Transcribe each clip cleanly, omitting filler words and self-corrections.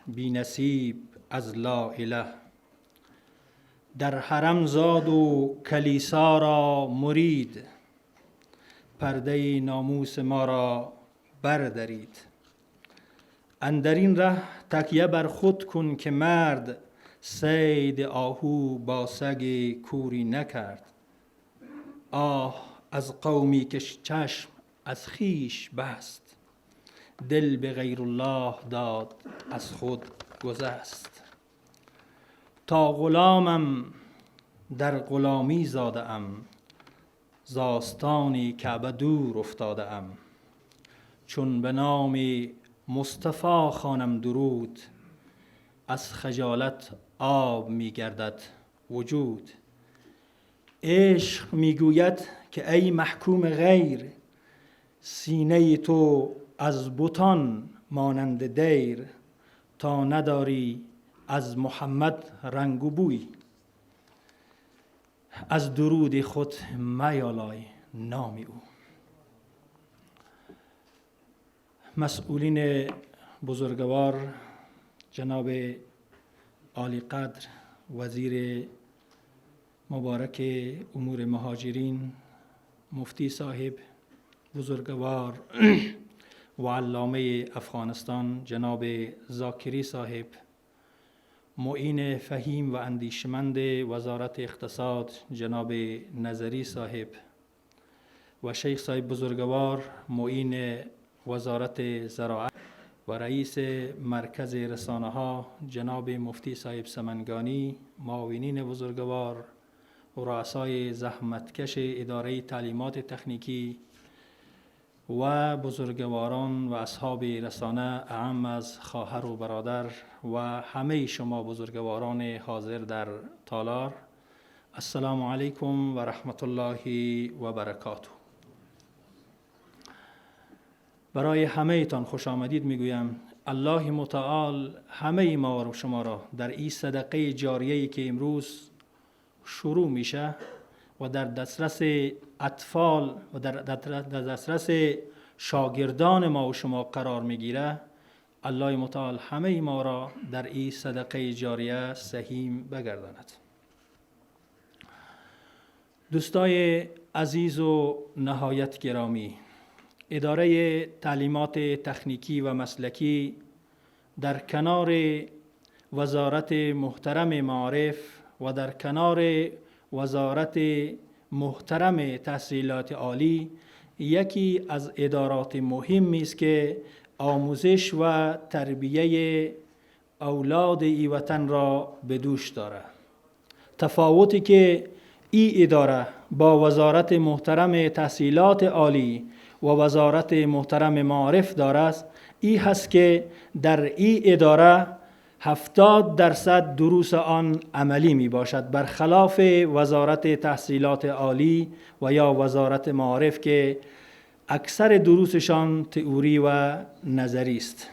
بی نصیب از لا اله. در حرم زاد و کلیسا را مرید، پرده ناموس ما را بردرید. اندرین ره تکیه بر خود کن که مرد، صید آهو با سگ کوری نکرد. آه از قومی که چشم از خویش بست، دل به غیر الله داد از خود گذست. تا غلامم در غلامی زاده ام، ز آستان کعبه دور افتاده ام. چون به نام مصطفی خوانم درود، از خجالت آب می گردد وجود. عشق می گوید که ای محکوم غیر، سینه تو از بتان مانند دیر. تا نداری از محمد رنگ و بوی، از درود خود میالای نام او. مسئولین بزرگوار، جناب عالی قدر وزیر مبارک امور مهاجرین، مفتی صاحب بزرگوار و علامه افغانستان جناب ذاکری صاحب، معین فهیم و اندیشمند وزارت اقتصاد جناب نظری صاحب و شیخ صاحب بزرگوار معین وزارت زراعت و رئیس مرکز رسانه ها جناب مفتی صاحب سمنگانی، معاونین بزرگوار و رؤسای زحمتکش اداره تعلیمات تکنیکی و بزرگواران و اصحاب رسانه، اعم از خواهر و برادر و همه شما بزرگواران حاضر در تالار، السلام علیکم و رحمت الله و برکاته. برای همه تان خوش آمدید میگویم. الله متعال همه ما و شما را در این صدقه جاریه‌ای که امروز شروع میشه و در دسترس اطفال و در دسترس شاگردان ما و شما قرار میگیره، الله متعال همه ما را در این صدقه جاریه سهیم بگرداند. دوستای عزیز و نهایت گرامی، اداره تعلیمات تکنیکی و مسلکی در کنار وزارت محترم معارف و در کنار وزارت محترم تحصیلات عالی یکی از ادارات مهمی است که آموزش و تربیه اولاد ای وطن را به دوش دارد. تفاوتی که این اداره با وزارت محترم تحصیلات عالی و وزارت محترم معارف دارد این هست که در این اداره 70% دروس آن عملی می باشد، برخلاف وزارت تحصیلات عالی و یا وزارت معارف که اکثر دروسشان تئوری و نظری است.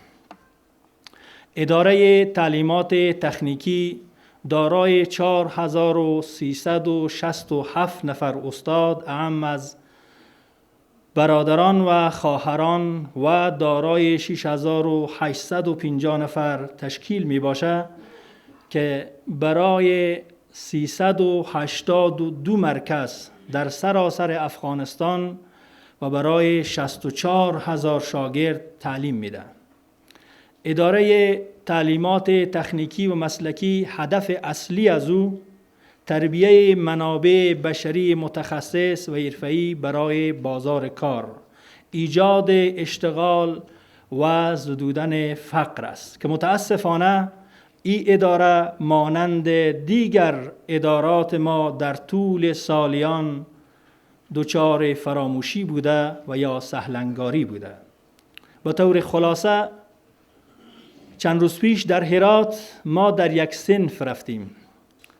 اداره تعلیمات تکنیکی دارای 4367 نفر استاد اعم از برادران و خواهران و دارای 6850 نفر تشکیل می باشه که برای 382 مرکز در سراسر افغانستان و برای 64,000 شاگرد تعلیم میده. اداره تعلیمات تکنیکی و مسلکی هدف اصلی از او تربیه منابع بشری متخصص و حرفه‌ای برای بازار کار، ایجاد اشتغال و زدودن فقر است که متاسفانه این اداره مانند دیگر ادارات ما در طول سالیان دچار فراموشی بوده و یا سهلنگاری بوده. به طور خلاصه چند روز پیش در هرات ما در یک صنف رفتیم،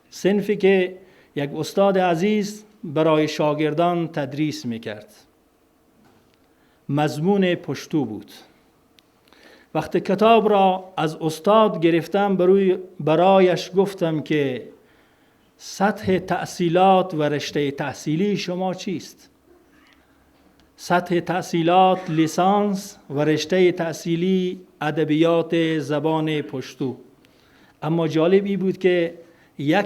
صنفی که یک استاد عزیز برای شاگردان تدریس میکرد. مضمون پشتو بود. وقتی کتاب را از استاد گرفتم برایش گفتم که سطح تحصیلات و رشته تحصیلی شما چیست؟ سطح تحصیلات لیسانس و رشته تحصیلی ادبیات زبان پشتو. اما جالب ای بود که یک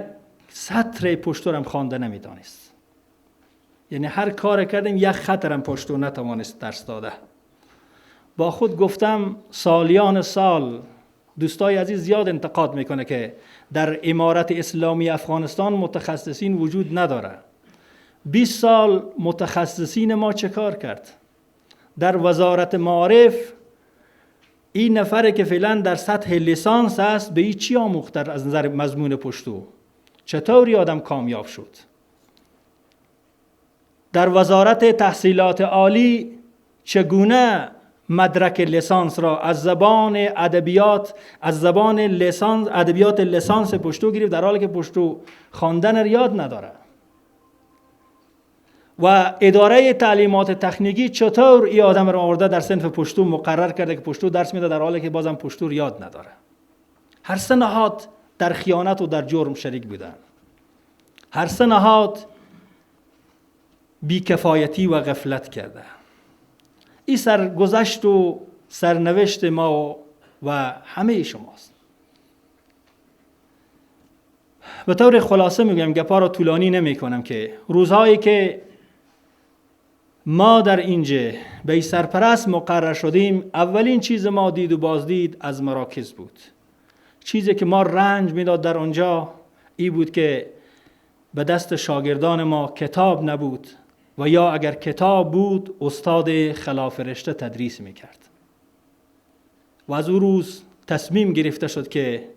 سطر پشتو هم خوانده نمیدانست. یعنی هر کار کردیم یک خط هم پشتو نتوانست درس داده. با خود گفتم سالیان سال دوستای عزیز زیاد انتقاد میکنه که در امارت اسلامی افغانستان متخصصین وجود نداره. 20 سال متخصصین ما چه کار کرد؟ در وزارت معارف این نفره که فعلا در سطح لیسانس است به این چی آموخت از نظر مضمون پشتو؟ چطوری آدم کامیاب شد؟ در وزارت تحصیلات عالی چگونه مدرک لیسانس را از زبان ادبیات ادبیات لیسانس پشتو گرفت، در حالی که پشتو خواندن یاد نداره. و اداره تعلیمات تکنیکی چطور این آدم را آورده در صنف پشتو مقرر کرده که پشتو درس میده، در حالی که بازم پشتو یاد نداره. هر سه نهاد در خیانت و در جرم شریک بودن. هر سه نهاد بیکفایتی و غفلت کرده. این سرگذشت و سرنوشت ما و همه شماست. به طور خلاصه میگم، گپا را طولانی نمی کنم، که روزهایی که ما در اینجا به سرپرست مقرر شدیم، اولین چیز ما دید و بازدید از مراکز بود. چیزی که ما رنج میداد در آنجا ای بود که به دست شاگردان ما کتاب نبود و یا اگر کتاب بود استاد خلاف رشته تدریس میکرد. و از اون روز تصمیم گرفته شد که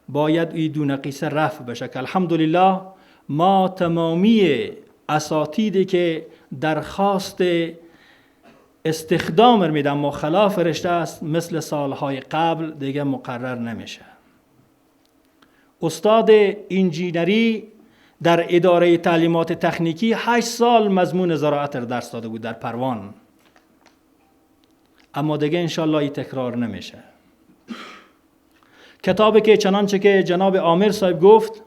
باید این دو نقیصه رفع بشه، که الحمدلله ما تمامی اساتیدی که درخواست استخدام میدن ما خلاف رشته است، مثل سالهای قبل دیگه مقرر نمیشه. استاد انجینری در اداره تعلیمات تکنیکی 8 سال مضمون زراعت را درس داده بود در پروان، اما دیگه انشالله این تکرار نمیشه. کتابی که چنانچه که جناب عامر صاحب گفت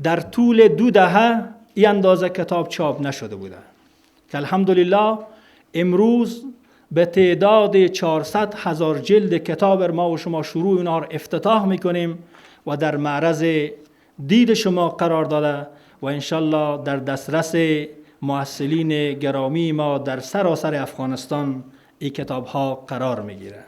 در طول 2 دهه این اندازه کتاب چاپ نشده بوده، که الحمدلله امروز به تعداد 400,000 جلد کتاب ما و شما شروع اونها را افتتاح میکنیم و در معرض دید شما قرار داده و انشالله در دسترس محصلین گرامی ما در سراسر افغانستان این کتاب ها قرار میگیره.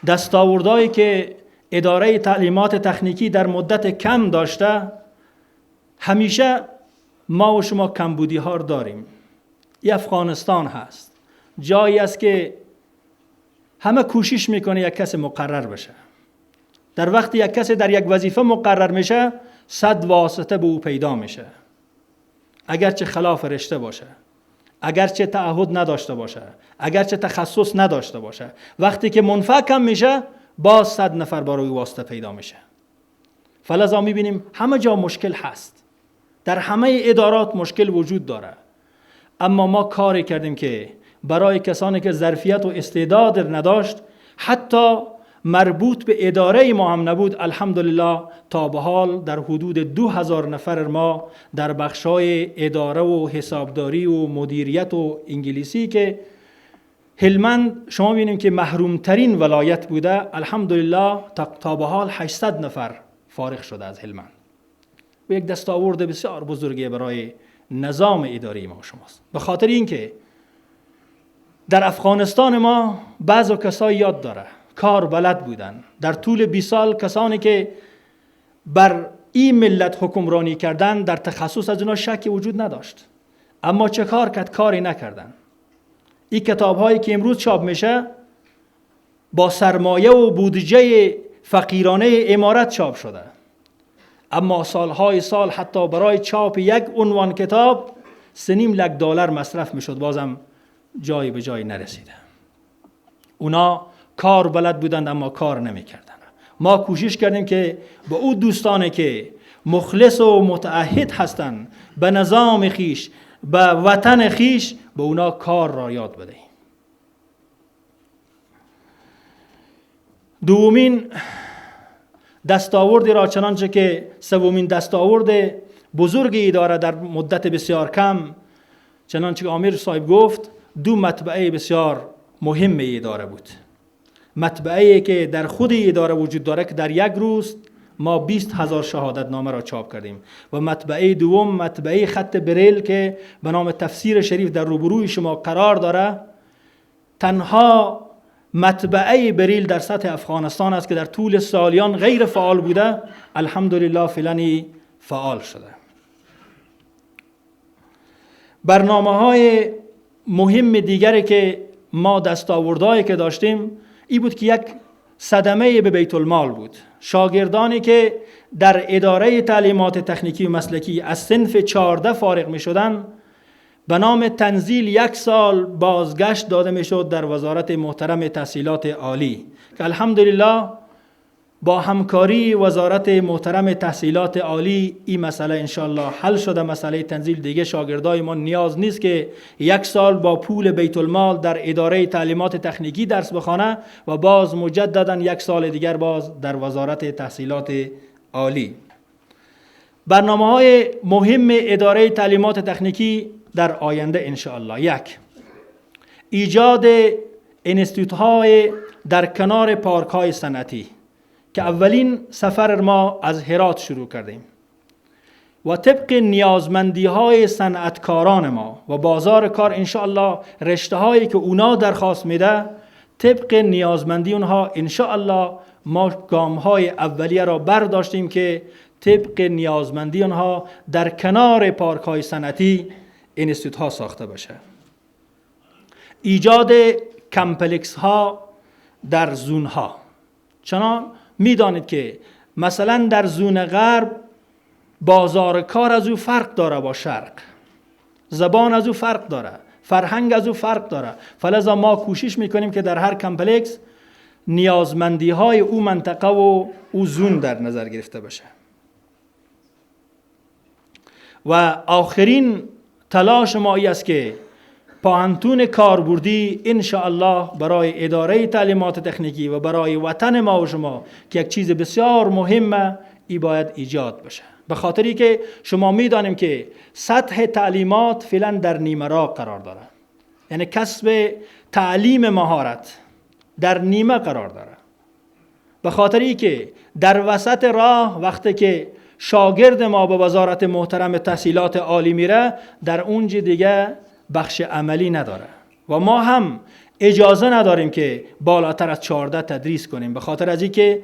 دستاوردهایی که اداره تعلیمات تکنیکی در مدت کم داشته، همیشه ما و شما کمبودی ها داریم. این افغانستان هست، جایی است که همه کوشش میکنه یک کس مقرر بشه. در وقت یک کس در یک وظیفه مقرر میشه، 100 واسطه به او پیدا میشه، اگرچه خلاف رشته باشه، اگرچه تعهد نداشته باشه، اگرچه تخصص نداشته باشه. وقتی که منفعل میشه، باز 100 نفر برای واسطه پیدا میشه. فلذا میبینیم همه جا مشکل هست، در همه ادارات مشکل وجود داره. اما ما کاری کردیم که برای کسانی که ظرفیت و استعداد نداشت، حتی مربوط به اداره ما هم نبود، الحمدلله تا به حال در حدود 2000 نفر ما در بخشای اداره و حسابداری و مدیریت و انگلیسی که هلمند شما ببینیم که محرومترین ولایت بوده، الحمدلله تا به حال 800 نفر فارغ شده از هلمند. و یک دستاورد بسیار بزرگی برای نظام اداری ما و شماست. به خاطر اینکه در افغانستان ما بعض کسای یاد داره، کار بلد بودن. در طول 20 سال کسانی که بر این ملت حکمرانی کردن، در تخصص از اونا شکی وجود نداشت، اما چه کار کرد؟ کاری نکردن. این کتاب هایی که امروز چاپ میشه با سرمایه و بودجه فقیرانه امارت چاپ شده، اما سالهای سال حتی برای چاپ یک عنوان کتاب $3.5 لک مصرف میشد، بازم جایی به جایی نرسیده. اونا کار بلد بودند اما کار نمیکردن. ما کوشش کردیم که با او دوستانی که مخلص و متعهد هستند به نظام خیش، به وطن خیش، به اونا کار را یاد بدهیم. دومین دستاوردی را چنانچه که سومین دستاورد بزرگ اداره در مدت بسیار کم، چنانچه که عامر صاحب گفت، 2 مطبعه بسیار مهم اداره بود. مطبعه‌ای که در خود اداره وجود داره که در یک روز ما 20,000 شهادت نامه را چاپ کردیم و مطبعه دوم مطبعه خط بریل که به نام تفسیر شریف در روبروی شما قرار داره، تنها مطبعه بریل در سطح افغانستان است که در طول سالیان غیر فعال بوده، الحمدلله فعلا فعال شده. برنامه‌های مهم دیگری که ما دستاوردهایی که داشتیم این بود که یک صدمه به بیت المال بود. شاگردانی که در اداره تعلیمات تکنیکی و مسلکی از صنف 14 فارغ می شدن به نام تنزیل 1 سال بازگشت داده می شد در وزارت محترم تحصیلات عالی که الحمدلله با همکاری وزارت محترم تحصیلات عالی این مسئله انشالله حل شده. مسئله تنزیل دیگه شاگردای ما نیاز نیست که 1 سال با پول بیت المال در اداره تعلیمات تکنیکی درس بخوانه و باز مجددا 1 سال دیگر باز در وزارت تحصیلات عالی. برنامه‌های مهم اداره تعلیمات تکنیکی در آینده انشالله: 1. ایجاد انستیتوت‌های در کنار پارک‌های صنعتی که اولین سفر ما از هرات شروع کردیم و طبق نیازمندی‌های صنعتکاران ما و بازار کار انشاءالله رشته‌هایی که اونا درخواست میده طبق نیازمندی اونها انشاءالله ما گام‌های اولیه را برداشتیم که طبق نیازمندی اونها در کنار پارک‌های صنعتی انستیتوت‌ها ساخته بشه. ایجاد کمپلکس‌ها در زون‌ها. چنان میدانید که مثلا در زون غرب بازار کار از او فرق داره با شرق، زبان از او فرق داره، فرهنگ از او فرق داره، فلذا ما کوشش میکنیم که در هر کمپلکس نیازمندی های او منطقه و او زون در نظر گرفته بشه. و آخرین تلاش ما ای است که پاهنتون کاربردی انشاءالله برای اداره تعلیمات تکنیکی و برای وطن ما و شما که یک چیز بسیار مهمه ای باید ایجاد بشه، به خاطری که شما میدانیم که سطح تعلیمات فعلا در نیمه راه قرار داره، یعنی کسب تعلیم مهارت در نیمه قرار داره، به خاطری که در وسط راه وقتی که شاگرد ما به وزارت محترم تحصیلات عالی میره در اونج دیگه بخش عملی نداره و ما هم اجازه نداریم که بالاتر از 14 تدریس کنیم، به خاطر از اینکه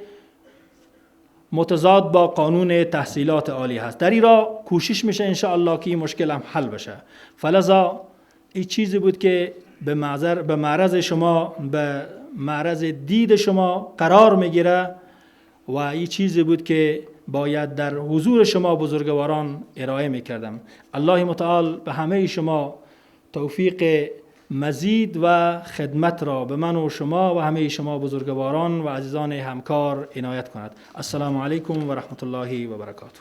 متضاد با قانون تحصیلات عالی هست. در این را کوشش میشه انشاءالله که این مشکل هم حل بشه. فلذا این چیزی بود که به معرض شما، به معرض دید شما قرار میگیره و این چیزی بود که باید در حضور شما بزرگواران ارائه میکردم. الله متعال به همه شما توفیق مزید و خدمت را به من و شما و همه شما بزرگواران و عزیزان همکار عنایت کند. السلام علیکم و رحمت الله و برکاته.